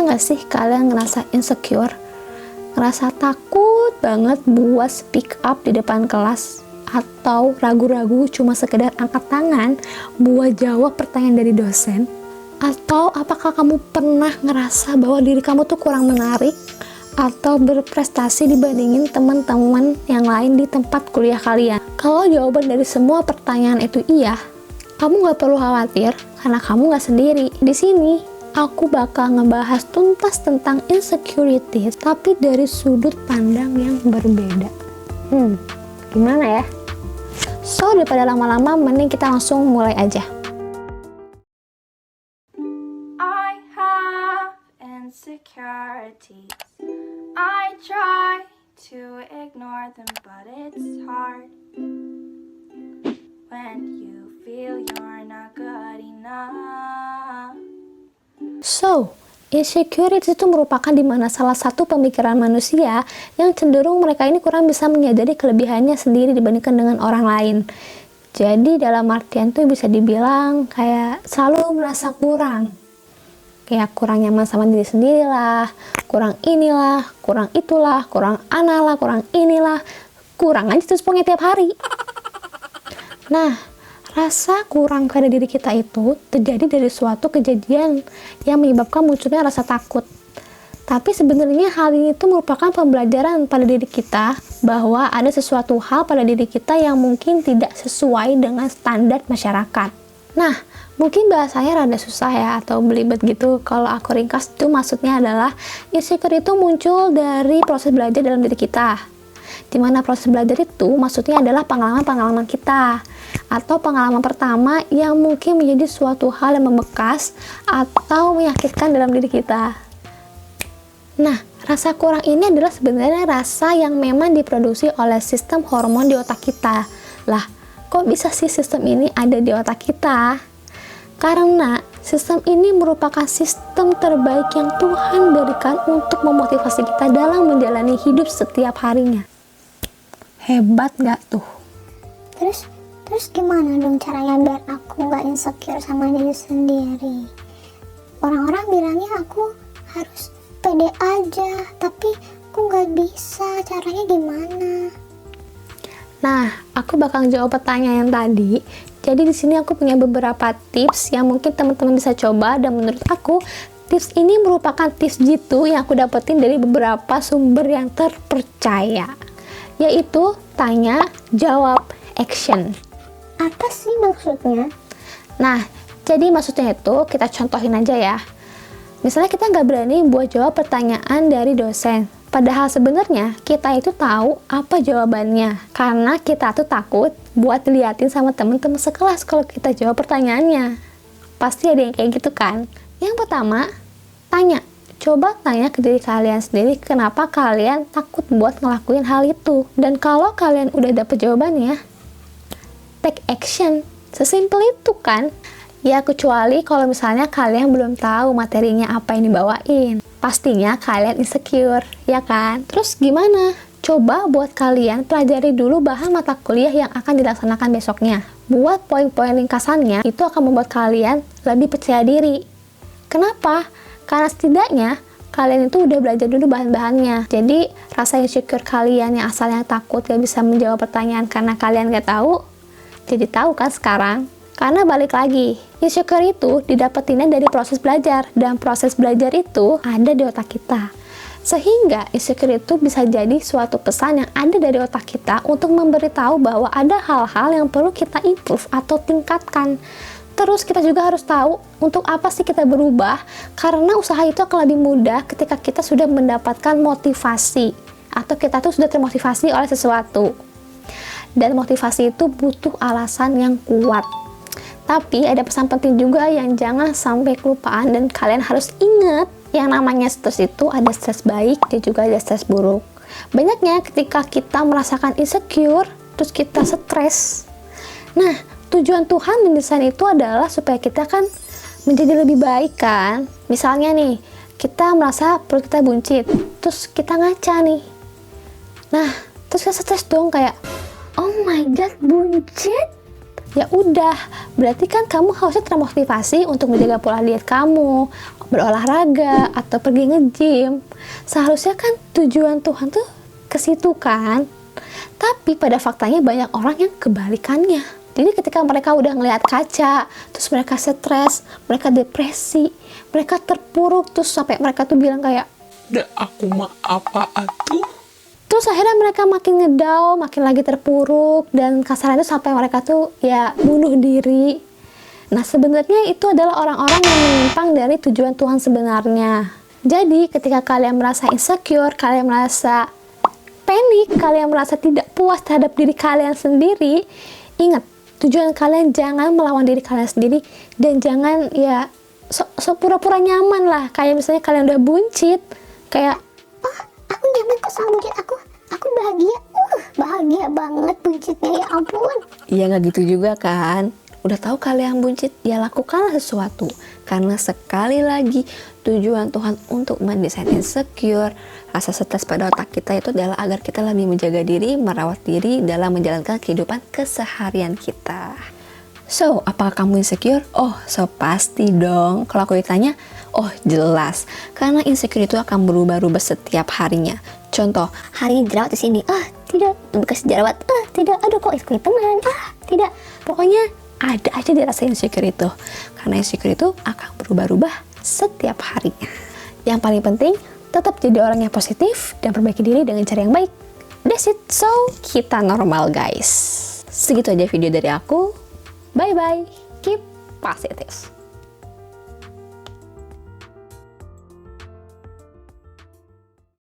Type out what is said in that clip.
nggak sih kalian ngerasa insecure? Ngerasa takut banget buat speak up di depan kelas? Atau ragu-ragu cuma sekedar angkat tangan buat jawab pertanyaan dari dosen? Atau apakah kamu pernah ngerasa bahwa diri kamu tuh kurang menarik atau berprestasi dibandingin teman-teman yang lain di tempat kuliah kalian? Kalau jawaban dari semua pertanyaan itu iya, kamu nggak perlu khawatir karena kamu nggak sendiri. Di sini aku bakal ngebahas tuntas tentang insecurity, tapi dari sudut pandang yang berbeda. Gimana ya? So, daripada lama-lama, mending kita langsung mulai aja. I have insecurities. I try to ignore them, but it's hard when you feel you're not good enough. So, insecurity itu merupakan dimana salah satu pemikiran manusia yang cenderung mereka ini kurang bisa menyadari kelebihannya sendiri dibandingkan dengan orang lain. Jadi dalam artian tuh bisa dibilang kayak selalu merasa kurang. Kayak kurang nyaman sama diri sendiri lah, kurang inilah, kurang itulah, kurang analah, kurang inilah, kurang aja terus pokoknya tiap hari. Nah, rasa kurang pada diri kita itu terjadi dari suatu kejadian yang menyebabkan munculnya rasa takut. Tapi sebenarnya hal ini itu merupakan pembelajaran pada diri kita bahwa ada sesuatu hal pada diri kita yang mungkin tidak sesuai dengan standar masyarakat. Nah, mungkin bahasanya rada susah ya atau belibet gitu. Kalau aku ringkas itu maksudnya adalah insecure itu muncul dari proses belajar dalam diri kita. Dimana proses belajar itu maksudnya adalah pengalaman-pengalaman kita atau pengalaman pertama yang mungkin menjadi suatu hal yang membekas atau menyakitkan dalam diri kita. Nah, rasa kurang ini adalah sebenarnya rasa yang memang diproduksi oleh sistem hormon di otak kita. Lah, kok bisa sih sistem ini ada di otak kita? Karena sistem ini merupakan sistem terbaik yang Tuhan berikan untuk memotivasi kita dalam menjalani hidup setiap harinya. Hebat gak tuh? Terus gimana dong caranya biar aku gak insecure sama diri sendiri? Orang-orang bilangnya aku harus pede aja, tapi aku gak bisa. Caranya gimana? Nah, aku bakal jawab pertanyaan tadi. Jadi di sini aku punya beberapa tips yang mungkin teman-teman bisa coba, dan menurut aku tips ini merupakan tips jitu yang aku dapetin dari beberapa sumber yang terpercaya, yaitu tanya, jawab, action. Apa sih maksudnya? Nah, jadi maksudnya itu kita contohin aja ya. Misalnya kita nggak berani buat jawab pertanyaan dari dosen, padahal sebenarnya kita itu tahu apa jawabannya, karena kita tuh takut buat diliatin sama temen-temen sekelas kalau kita jawab pertanyaannya. Pasti ada yang kayak gitu kan? Yang pertama, tanya. Coba tanya ke diri kalian sendiri kenapa kalian takut buat ngelakuin hal itu. Dan kalau kalian udah dapet jawabannya, take action. Sesimpel itu kan? Ya kecuali kalau misalnya kalian belum tahu materinya apa yang dibawain. Pastinya kalian insecure, ya kan? Terus gimana? Coba buat kalian pelajari dulu bahan mata kuliah yang akan dilaksanakan besoknya. Buat poin-poin ringkasannya, itu akan membuat kalian lebih percaya diri. Kenapa? Karena setidaknya kalian itu udah belajar dulu bahan-bahannya. Jadi rasa insecure kalian yang asalnya takut gak bisa menjawab pertanyaan karena kalian gak tahu, jadi tahu kan sekarang? Karena balik lagi, insecure itu didapetinnya dari proses belajar, dan proses belajar itu ada di otak kita. Sehingga insecure itu bisa jadi suatu pesan yang ada dari otak kita untuk memberitahu bahwa ada hal-hal yang perlu kita improve atau tingkatkan. Terus kita juga harus tahu untuk apa sih kita berubah, karena usaha itu akan lebih mudah ketika kita sudah mendapatkan motivasi atau kita tuh sudah termotivasi oleh sesuatu. Dan motivasi itu butuh alasan yang kuat. Tapi ada pesan penting juga yang jangan sampai kelupaan dan kalian harus ingat, yang namanya stres itu ada stres baik dan juga ada stres buruk. Banyaknya ketika kita merasakan insecure, terus kita stres. Nah, tujuan Tuhan mendesain itu adalah supaya kita kan menjadi lebih baik kan. Misalnya nih, kita merasa perut kita buncit, terus kita ngaca nih. Nah, terus kita stres dong kayak, oh my god, buncit? ya udah, berarti kan kamu harusnya termotivasi untuk menjaga pola diet kamu, berolahraga, atau pergi nge-gym. Seharusnya kan tujuan Tuhan tuh ke situ kan. Tapi pada faktanya banyak orang yang kebalikannya. Jadi ketika mereka udah ngelihat kaca, terus mereka stres, mereka depresi, mereka terpuruk, terus sampai mereka tuh bilang kayak, "Da aku mah apa atuh?" terus akhirnya mereka makin ngedown, makin lagi terpuruk, dan kasarnya itu sampai mereka tuh ya bunuh diri. Nah sebenarnya itu adalah orang-orang yang menyimpang dari tujuan Tuhan sebenarnya. Jadi ketika kalian merasa insecure, kalian merasa panik, kalian merasa tidak puas terhadap diri kalian sendiri, ingat, tujuan kalian jangan melawan diri kalian sendiri, dan jangan ya pura-pura nyaman lah. Kayak misalnya kalian udah buncit, kayak Aku nyaman kok sama buncit aku bahagia, bahagia banget buncitnya, ya ampun. Iya nggak gitu juga kan? Udah tahu kalian buncit, ya lakukanlah sesuatu. Karena sekali lagi tujuan Tuhan untuk mendesain insecure, rasa stres pada otak kita itu adalah agar kita lebih menjaga diri, merawat diri dalam menjalankan kehidupan keseharian kita. So, apakah kamu insecure? Oh, so pasti dong. Kalau aku ditanya, oh jelas. Karena insecure itu akan berubah-ubah setiap harinya. Contoh, hari ini jerawat di sini. Tidak. Bekas jerawat. Tidak. Aduh, kok kelihatan. Tidak. Pokoknya ada aja dirasa insecure itu. Karena insecure itu akan berubah-ubah setiap harinya. Yang paling penting, tetap jadi orang yang positif dan perbaiki diri dengan cara yang baik. That's it. So, kita normal guys. Segitu aja video dari aku. Bye-bye. Keep positive.